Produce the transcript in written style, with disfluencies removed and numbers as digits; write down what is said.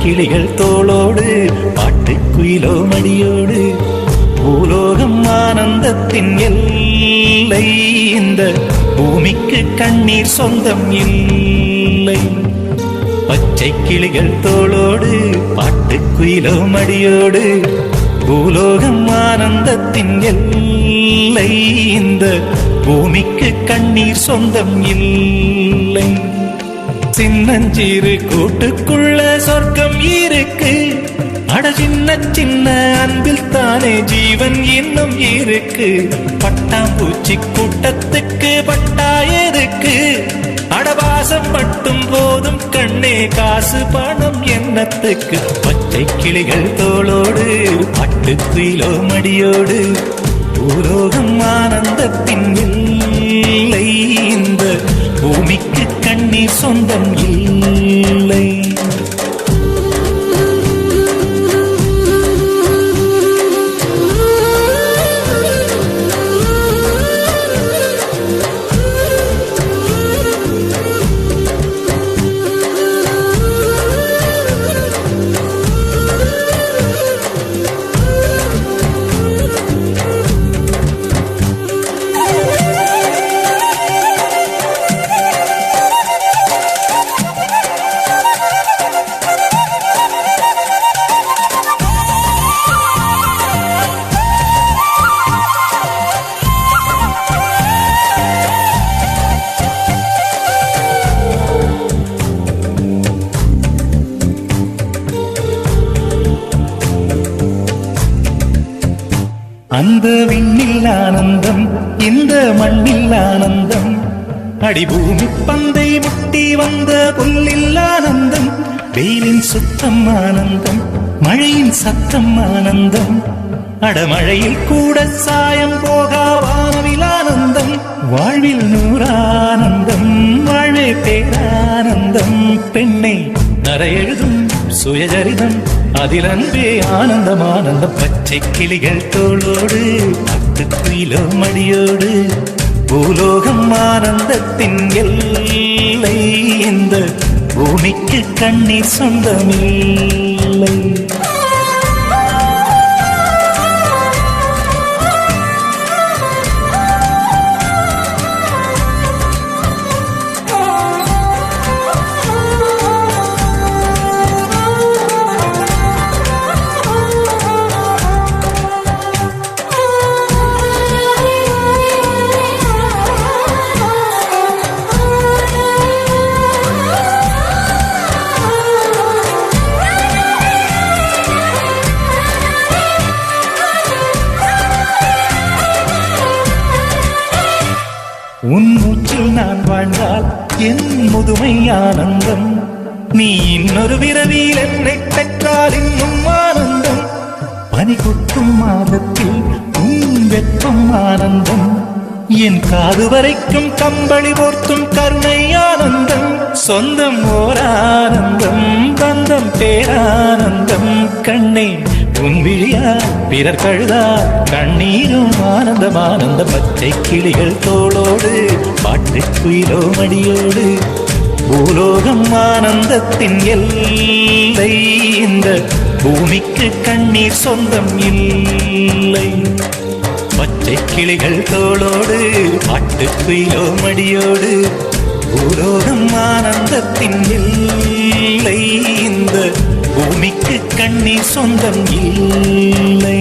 கிளிகள் தோளோடு பாட்டுக்குயிலோ மடியோடு பூலோகம் ஆனந்தத்தின் எல்லை. இந்த பூமிக்கு கண்ணீர் சொந்தம் இல்லை. பச்சை கிளிகள் தோளோடு பாட்டுக்குயிலோ மடியோடு பூலோகம் ஆனந்தத்தின் எல்லை. இந்த பூமிக்கு கண்ணீர் சொந்தம் இல்லை. சின்னஞ்சிறு கூட்டுக்குள்ள சொர்க்கம் இருக்கு. அட சின்ன சின்ன அன்பில் தானே ஜீவன் இன்னும் இருக்கு. பட்டாம்பூச்சி கூட்டத்துக்கு பட்டா எதுக்கு? அடவாசம் மட்டும் போதும் கண்ணே, காசு பணம் என்னத்துக்கு? பச்சை கிளிகள் தோளோடு பாட்டுக்குயிலோ மடியோடு பூலோகம் ஆனந்தத்தின் இல்லை. இந்த பூமிக்கு கண்ணீர் சொந்தம் இல்லை. அந்த விண்ணில் ஆனந்தம், இந்த மண்ணில் ஆனந்தம். அடிபூமி பந்தை முட்டி வந்த புல்லில் ஆனந்தம். வெயிலின் சுத்தம் ஆனந்தம், மழையின் சத்தம் ஆனந்தம். அடமழையில் கூட சாயம் போகா வானவில் ஆனந்தம். வாழ்வில் நூறானந்தம், வாழ்வே பேரானந்தம். பெண்ணை நரையெழுதும் சுயஜரிதம், அதில் அன்பே ஆனந்தம் ஆனந்தம். பச்சை கிளிகள் தோளோடு பாட்டுக்குயிலோ மடியோடு பூலோகம் ஆனந்தத்தின் எல்லை. இந்த பூமிக்கு கண்ணீர் சொந்தமில்லை. உன் மூச்சில் நான் வாழ்ந்தால் என் முதுமை ஆனந்தம். நீ இன்னொரு விரவியில் என்னை பெற்றால் இன்னும் ஆனந்தம். பனி கொட்டும் மாதத்தில் உன் வெப்பம் ஆனந்தம். என் காது வரைக்கும் கம்பளி போர்த்தும் கருணை ஆனந்தம். சொந்தம் ஓர் ஆனந்தம், பந்தம் பேரானந்தம். கண்ணே உன் விழியா பிறர் கழுதா கண்ணீரும் ஆனந்தம் ஆனந்தம். பச்சை கிளிகள் தோளோடு பாட்டுக்குயிலோ மடியோடு பூலோகம் ஆனந்தத்தின் எல்லை. இந்த பூமிக்கு கண்ணீர் சொந்தம் இல்லை. பச்சை கிளிகள் தோளோடு பாட்டுக்குயிலோ மடியோடு பூலோகம் ஆனந்தத்தின் எல்லை. இந்த பூமிக்கு கண்ணீர் சொந்தம் இல்லை.